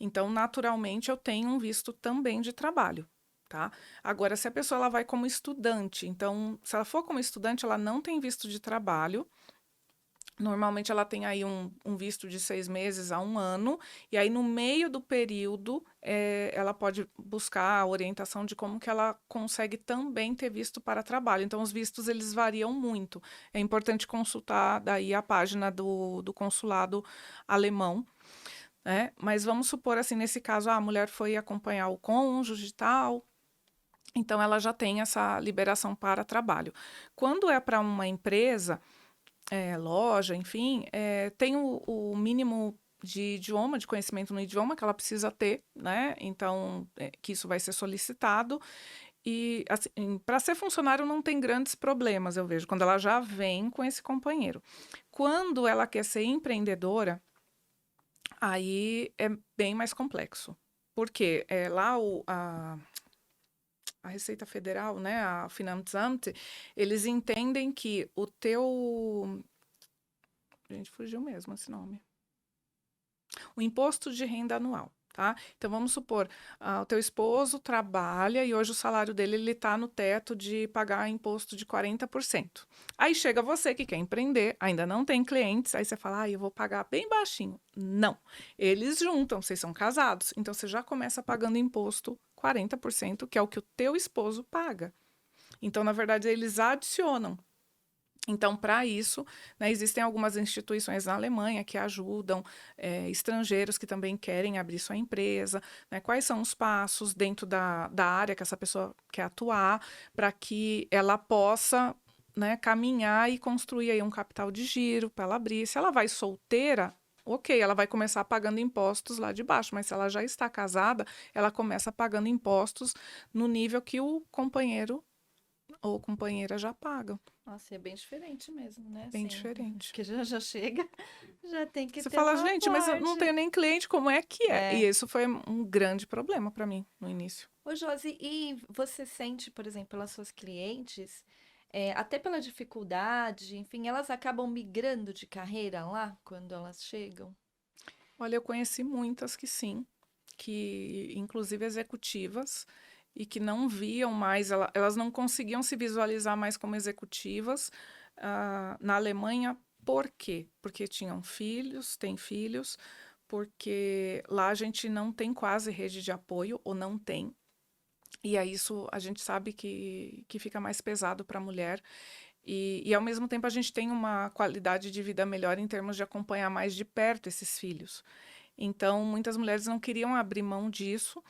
então naturalmente eu tenho um visto também de trabalho, tá? Agora, se a pessoa ela vai como estudante, então, se ela for como estudante, ela não tem visto de trabalho. Normalmente ela tem aí um visto de 6 meses a um ano, e aí no meio do período ela pode buscar a orientação de como que ela consegue também ter visto para trabalho. Então os vistos eles variam muito. É importante consultar daí a página do consulado alemão, né? Mas vamos supor assim, nesse caso, a mulher foi acompanhar o cônjuge e tal, então ela já tem essa liberação para trabalho. Quando é para uma empresa loja, enfim, tem o mínimo de idioma, de conhecimento no idioma que ela precisa ter, né? Então, que isso vai ser solicitado. E, assim, para ser funcionário não tem grandes problemas, eu vejo, quando ela já vem com esse companheiro. Quando ela quer ser empreendedora, aí é bem mais complexo. Porque lá a Receita Federal, né, a Finanzamt, eles entendem que o teu. Gente, fugiu mesmo esse nome. O imposto de renda anual, tá? Então vamos supor, o teu esposo trabalha e hoje o salário dele ele está no teto de pagar imposto de 40%. Aí chega você que quer empreender, ainda não tem clientes, aí você fala, eu vou pagar bem baixinho. Não, eles juntam, vocês são casados, então você já começa pagando imposto 40%, que é o que o teu esposo paga. Então, na verdade, eles adicionam. Então, para isso, né, existem algumas instituições na Alemanha que ajudam estrangeiros que também querem abrir sua empresa, né, quais são os passos dentro da área que essa pessoa quer atuar, para que ela possa, né, caminhar e construir aí um capital de giro para ela abrir. Se ela vai solteira, ok, ela vai começar pagando impostos lá de baixo, mas se ela já está casada, ela começa pagando impostos no nível que o companheiro ou companheira já pagam. Nossa, é bem diferente mesmo, né? Bem Assim, diferente. que já chega, já tem que Você ter fala, um gente, mas eu não aporte. tenho nem cliente, como é que é? E É. isso foi um grande problema para mim no início. Ô, Josi, e você sente, por exemplo, pelas suas clientes, até pela dificuldade, enfim, elas acabam migrando de carreira lá quando elas chegam? Olha, eu conheci muitas que sim, que inclusive executivas, e que não viam mais, elas não conseguiam se visualizar mais como executivas na Alemanha. Por quê? Porque tinham filhos, têm filhos, porque lá a gente não tem quase rede de apoio, ou não tem. E aí isso a gente sabe que fica mais pesado para a mulher. E ao mesmo tempo a gente tem uma qualidade de vida melhor em termos de acompanhar mais de perto esses filhos. Então, muitas mulheres não queriam abrir mão disso,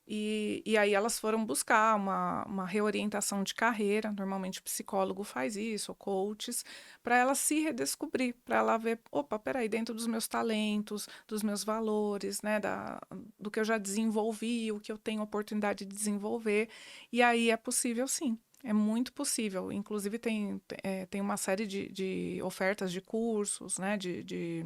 e aí elas foram buscar uma reorientação de carreira. Normalmente o psicólogo faz isso, ou coaches, para ela se redescobrir, para ela ver, opa, peraí, dentro dos meus talentos, dos meus valores, né, do que eu já desenvolvi, o que eu tenho oportunidade de desenvolver. E aí é possível sim. É muito possível. Inclusive, tem uma série de ofertas de cursos, né, de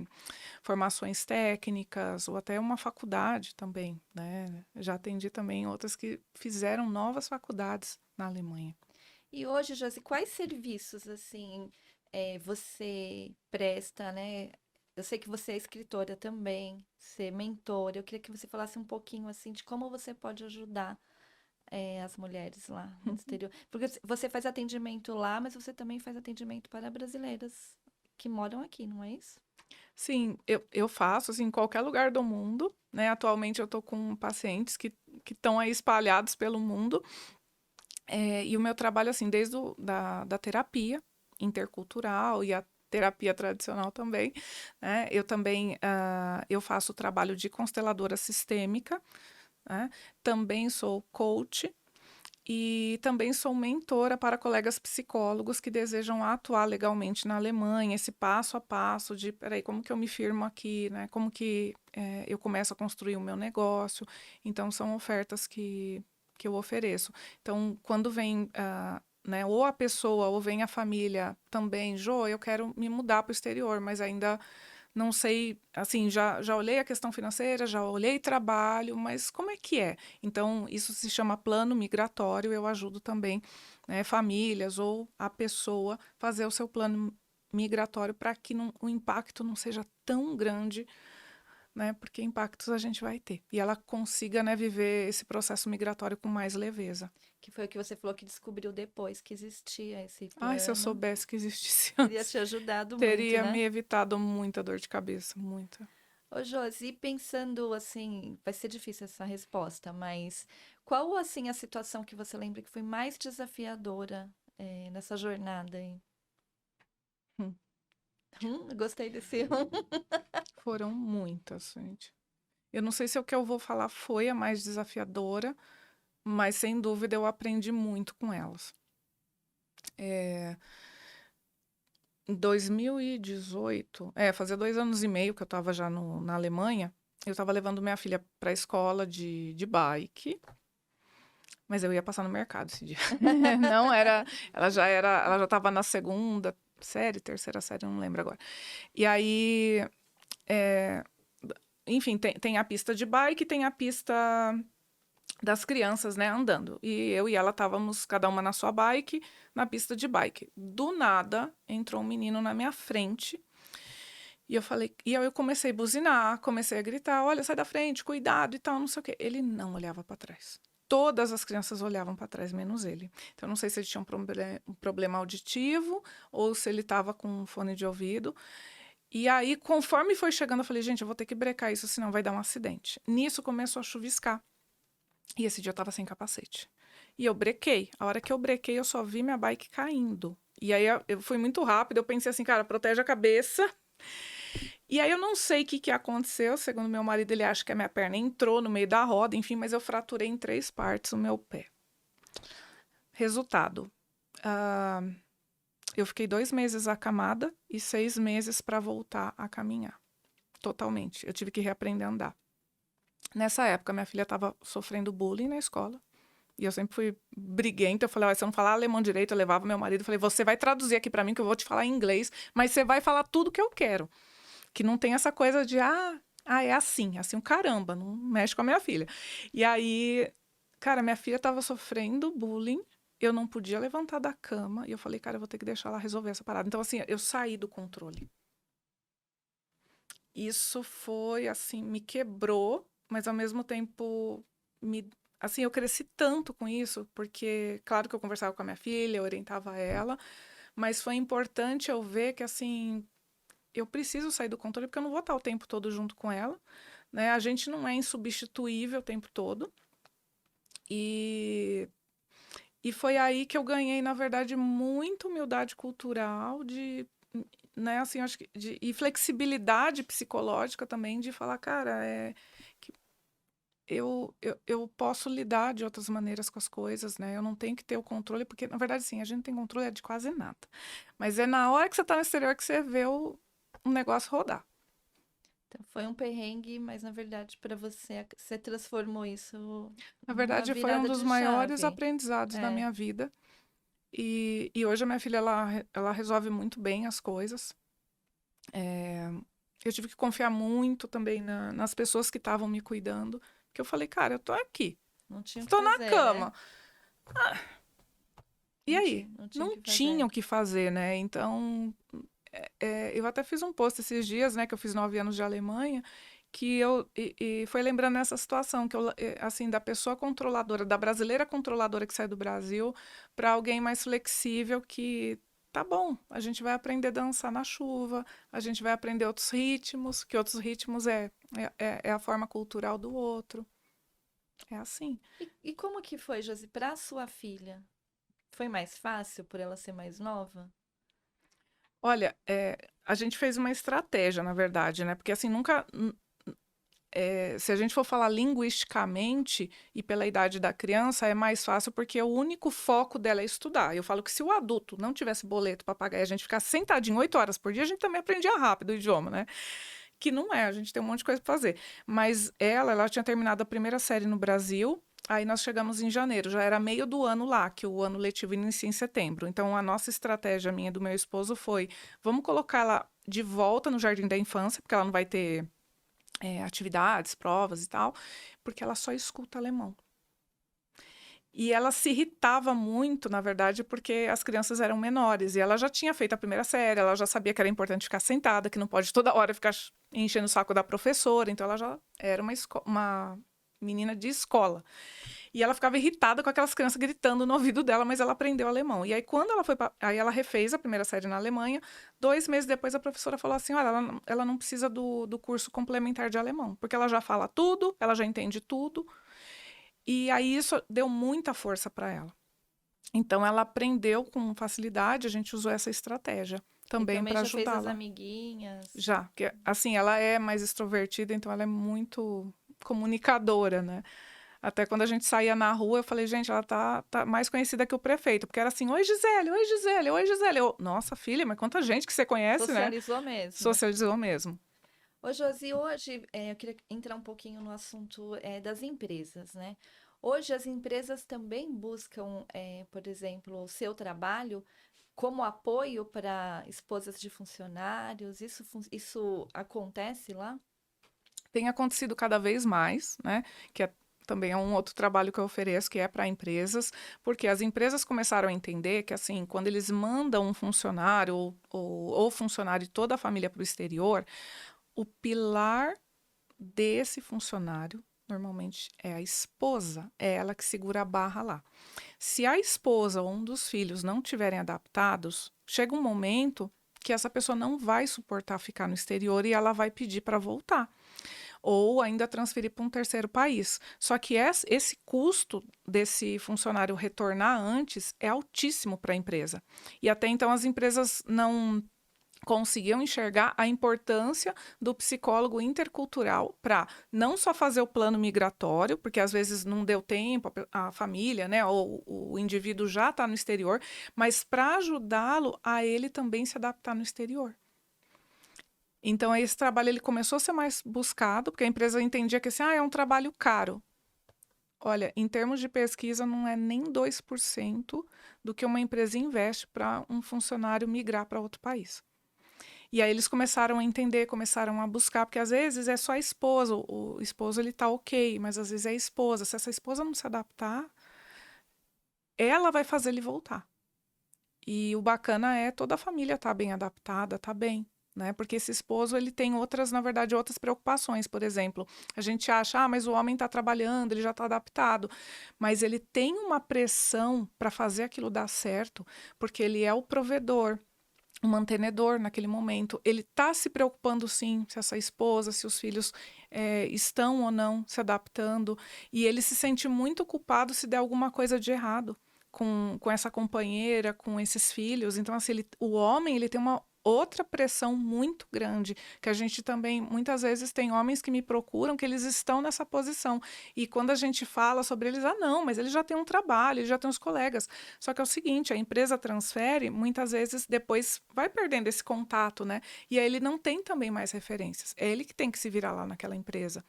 formações técnicas, ou até uma faculdade também, né? Já atendi também outras que fizeram novas faculdades na Alemanha. E hoje, Josi, quais serviços, assim, você presta, né? Eu sei que você é escritora também, você é mentora. Eu queria que você falasse um pouquinho, assim, de como você pode ajudar, as mulheres lá no exterior. Porque você faz atendimento lá, mas você também faz atendimento para brasileiras que moram aqui, não é isso? Sim, eu faço assim, em qualquer lugar do mundo, né? Atualmente eu estou com pacientes que estão aí espalhados pelo mundo, e o meu trabalho, assim, desde da terapia intercultural e a terapia tradicional também, né? Eu também eu faço o trabalho de consteladora sistêmica, né? Também sou coach. E também sou mentora para colegas psicólogos que desejam atuar legalmente na Alemanha, esse passo a passo de, peraí, como que eu me firmo aqui, né? Como que eu começo a construir o meu negócio. Então, são ofertas que eu ofereço. Então, quando vem, né, ou a pessoa ou vem a família também, Jô, eu quero me mudar para o exterior, mas ainda não sei, assim, já olhei a questão financeira, já olhei trabalho, mas como é que é? Então, isso se chama plano migratório. Eu ajudo também, né, famílias ou a pessoa fazer o seu plano migratório para que o impacto não seja tão grande, né? Porque impactos a gente vai ter. E ela consiga, né, viver esse processo migratório com mais leveza. Que foi o que você falou que descobriu depois que existia esse Ai, se eu plano. soubesse que existisse Teria antes, te ajudado muito, teria né? me evitado muita dor de cabeça, muita. Ô, Josi, pensando assim, vai ser difícil essa resposta, mas qual assim a situação que você lembra que foi mais desafiadora, nessa jornada aí? Gostei desse. Foram muitas, gente. Eu não sei se o que eu vou falar foi a mais desafiadora, mas sem dúvida eu aprendi muito com elas. É, em 2018, fazia 2 anos e meio que eu estava já na Alemanha, eu estava levando minha filha para a escola de bike, mas eu ia passar no mercado esse dia. Não era, ela já estava na segunda série, terceira série, não lembro agora. E aí, é, enfim, tem a pista de bike, tem a pista das crianças, né, andando. E eu e ela estávamos, cada uma na sua bike, na pista de bike. Do nada, entrou um menino na minha frente. E eu falei, e aí eu comecei a buzinar, comecei a gritar: olha, sai da frente, cuidado e tal, não sei o quê. Ele não olhava para trás. Todas as crianças olhavam para trás, menos ele. Então, eu não sei se ele tinha um problema auditivo ou se ele estava com um fone de ouvido. E aí, conforme foi chegando, eu falei, gente, eu vou ter que brecar isso, senão vai dar um acidente. Nisso começou a chuviscar. E esse dia eu tava sem capacete. E eu brequei. A hora que eu brequei, eu só vi minha bike caindo. E aí eu fui muito rápido, eu pensei assim, cara, protege a cabeça. E aí eu não sei o que aconteceu. Segundo meu marido, ele acha que a minha perna entrou no meio da roda, enfim, mas eu fraturei em 3 partes o meu pé. Resultado. ah, eu fiquei 2 meses acamada e 6 meses para voltar a caminhar. Totalmente. Eu tive que reaprender a andar. Nessa época, minha filha estava sofrendo bullying na escola. E eu sempre fui briguenta. Eu falei, olha, se eu não falar alemão direito, eu levava meu marido. Eu falei, você vai traduzir aqui pra mim que eu vou te falar em inglês, mas você vai falar tudo que eu quero. Que não tem essa coisa de, é assim um caramba, não mexe com a minha filha. E aí, cara, minha filha tava sofrendo bullying, eu não podia levantar da cama, e eu falei, cara, eu vou ter que deixar ela resolver essa parada. Então, assim, eu saí do controle. Isso foi, assim, me quebrou, mas ao mesmo tempo, assim, eu cresci tanto com isso, porque, claro que eu conversava com a minha filha, eu orientava ela, mas foi importante eu ver que, assim, eu preciso sair do controle porque eu não vou estar o tempo todo junto com ela, né? A gente não é insubstituível o tempo todo. E, e foi aí que eu ganhei, na verdade, muita humildade cultural né, assim, acho que e flexibilidade psicológica também de falar, cara, que eu posso lidar de outras maneiras com as coisas, né? Eu não tenho que ter o controle, porque, na verdade, sim, a gente não tem controle de quase nada. Mas é na hora que você está no exterior que você vê o negócio rodar. Então, foi um perrengue, mas na verdade, para você, você transformou isso Na numa verdade, foi um virada dos de maiores chave. aprendizados da É. minha vida. E hoje a minha filha, ela resolve muito bem as coisas. Eu tive que confiar muito também nas pessoas que estavam me cuidando. Porque eu falei, cara, eu tô aqui, Não tinha o que estou na fazer, né? cama. E aí? Não tinha o Não que tinha fazer. o que fazer, né? Então, eu até fiz um post esses dias, né? Que eu fiz 9 anos de Alemanha, que e foi lembrando essa situação, que assim, da pessoa controladora, da brasileira controladora que sai do Brasil, para alguém mais flexível que tá bom, a gente vai aprender a dançar na chuva, a gente vai aprender outros ritmos, que outros ritmos é a forma cultural do outro. É assim. E como que foi, Josi, para sua filha? Foi mais fácil por ela ser mais nova? Olha, a gente fez uma estratégia, na verdade, né? Porque assim, nunca. Se a gente for falar linguisticamente e pela idade da criança, é mais fácil porque o único foco dela é estudar. Eu falo que se o adulto não tivesse boleto para pagar e a gente ficar sentadinho 8 horas por dia, a gente também aprendia rápido o idioma, né? Que não é, a gente tem um monte de coisa para fazer. Mas ela tinha terminado a primeira série no Brasil. Aí nós chegamos em janeiro, já era meio do ano lá, que o ano letivo inicia em setembro. Então a nossa estratégia, minha e do meu esposo, foi: vamos colocar ela de volta no jardim da infância, porque ela não vai ter atividades, provas e tal, porque ela só escuta alemão. E ela se irritava muito, na verdade, porque as crianças eram menores. E ela já tinha feito a primeira série, ela já sabia que era importante ficar sentada, que não pode toda hora ficar enchendo o saco da professora. Então ela já era uma menina de escola. E ela ficava irritada com aquelas crianças gritando no ouvido dela, mas ela aprendeu alemão. E aí, quando ela foi aí ela refez a primeira série na Alemanha. 2 meses depois, a professora falou assim: olha, ela não precisa do curso complementar de alemão, porque ela já fala tudo, ela já entende tudo. E aí isso deu muita força para ela. Então, ela aprendeu com facilidade, a gente usou essa estratégia E também também para já fez as ajudá-la. amiguinhas. Já, porque assim, ela é mais extrovertida, então ela é muito comunicadora, né? Até quando a gente saía na rua, eu falei, gente, ela tá mais conhecida que o prefeito, porque era assim: oi, Gisele, oi, Gisele, oi, Gisele. Eu, nossa, filha, mas quanta gente que você conhece, né? Socializou mesmo. Socializou mesmo. Ô, Josi, hoje eu queria entrar um pouquinho no assunto das empresas, né? Hoje as empresas também buscam, por exemplo, o seu trabalho como apoio para esposas de funcionários. Isso acontece lá? Tem acontecido cada vez mais, né? Também é um outro trabalho que eu ofereço, que é para empresas, porque as empresas começaram a entender que, assim, quando eles mandam um funcionário ou funcionário e toda a família para o exterior, o pilar desse funcionário normalmente é a esposa, é ela que segura a barra lá. Se a esposa ou um dos filhos não tiverem adaptados, chega um momento que essa pessoa não vai suportar ficar no exterior e ela vai pedir para voltar ou ainda transferir para um terceiro país. Só que esse custo desse funcionário retornar antes é altíssimo para a empresa. E até então as empresas não conseguiam enxergar a importância do psicólogo intercultural para não só fazer o plano migratório, porque às vezes não deu tempo, a família, né, ou o indivíduo já está no exterior, mas para ajudá-lo a ele também se adaptar no exterior. Então, esse trabalho ele começou a ser mais buscado, porque a empresa entendia que assim, é um trabalho caro. Olha, em termos de pesquisa, não é nem 2% do que uma empresa investe para um funcionário migrar para outro país. E aí eles começaram a entender, começaram a buscar, porque às vezes é só a esposa, o esposo ele tá ok, mas às vezes é a esposa. Se essa esposa não se adaptar, ela vai fazer ele voltar. E o bacana é toda a família tá bem adaptada, tá bem, né? Porque esse esposo ele tem outras, na verdade, outras preocupações. Por exemplo, a gente acha, mas o homem está trabalhando, ele já está adaptado, mas ele tem uma pressão para fazer aquilo dar certo, porque ele é o provedor, o mantenedor naquele momento. Ele está se preocupando sim se essa esposa, se os filhos estão ou não se adaptando, e ele se sente muito culpado se der alguma coisa de errado com essa companheira, com esses filhos. Então, assim, o homem ele tem uma outra pressão muito grande, que a gente também, muitas vezes, tem homens que me procuram que eles estão nessa posição. E quando a gente fala sobre eles, não, mas ele já tem um trabalho, ele já tem os colegas. Só que é o seguinte, a empresa transfere, muitas vezes depois vai perdendo esse contato, né? E aí ele não tem também mais referências. É ele que tem que se virar lá naquela empresa.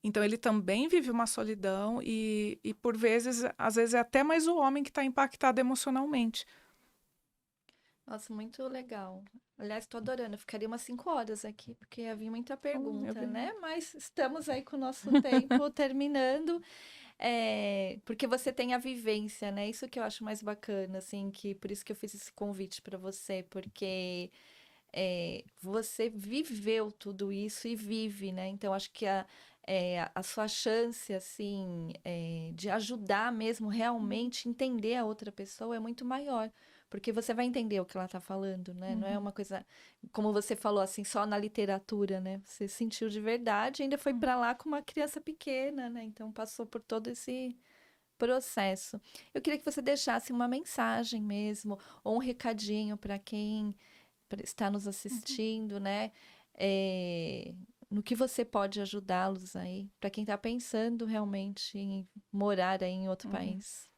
Então ele também vive uma solidão e por vezes, às vezes é até mais o homem que está impactado emocionalmente. Nossa, muito legal. Aliás, estou adorando. Eu ficaria umas 5 horas aqui, porque havia muita Eu pergunta, vi. né? Mas estamos aí com o nosso tempo terminando. Porque você tem a vivência, né? Isso que eu acho mais bacana, assim, que por isso que eu fiz esse convite para você, porque você viveu tudo isso e vive, né? Então, acho que a sua chance, assim, de ajudar mesmo realmente entender a outra pessoa é muito maior. Porque você vai entender o que ela tá falando, né? Não é Uhum, uma coisa, como você falou, assim, só na literatura, né? Você sentiu de verdade, e ainda foi uhum, para lá com uma criança pequena, né? Então passou por todo esse processo. Eu queria que você deixasse uma mensagem mesmo, ou um recadinho para quem está nos uhum, assistindo, né? É, no que você pode ajudá-los aí, para quem está pensando realmente em morar aí em outro uhum. país.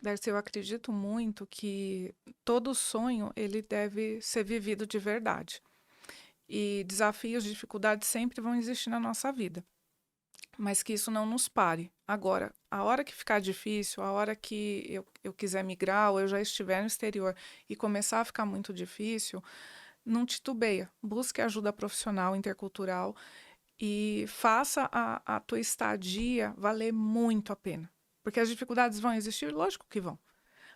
Darcy, eu acredito muito que todo sonho ele deve ser vivido de verdade. E desafios, dificuldades sempre vão existir na nossa vida, mas que isso não nos pare. Agora, a hora que ficar difícil, a hora que eu quiser migrar ou eu já estiver no exterior e começar a ficar muito difícil, não titubeia. Busque ajuda profissional, intercultural e faça a tua estadia valer muito a pena. Porque as dificuldades vão existir, lógico que vão,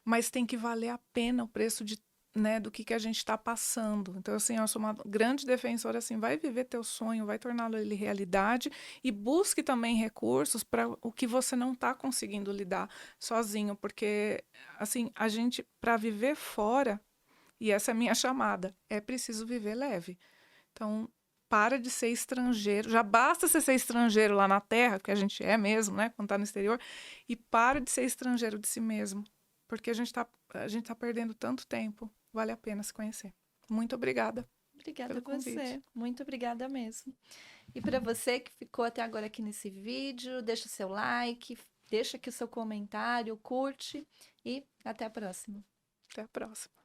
mas tem que valer a pena o preço de, né, do que a gente está passando. Então, assim, eu sou uma grande defensora, assim, vai viver teu sonho, vai torná-lo ele realidade e busque também recursos para o que você não está conseguindo lidar sozinho, porque, assim, a gente, para viver fora, e essa é a minha chamada, é preciso viver leve. Então, para de ser estrangeiro. Já basta você ser estrangeiro lá na terra, que a gente é mesmo, né, quando está no exterior, e para de ser estrangeiro de si mesmo, porque a gente tá perdendo tanto tempo. Vale a pena se conhecer. Muito obrigada Obrigada pelo a convite. você, muito obrigada mesmo. E para você que ficou até agora aqui nesse vídeo, deixa o seu like, deixa aqui o seu comentário, curte e até a próxima. Até a próxima.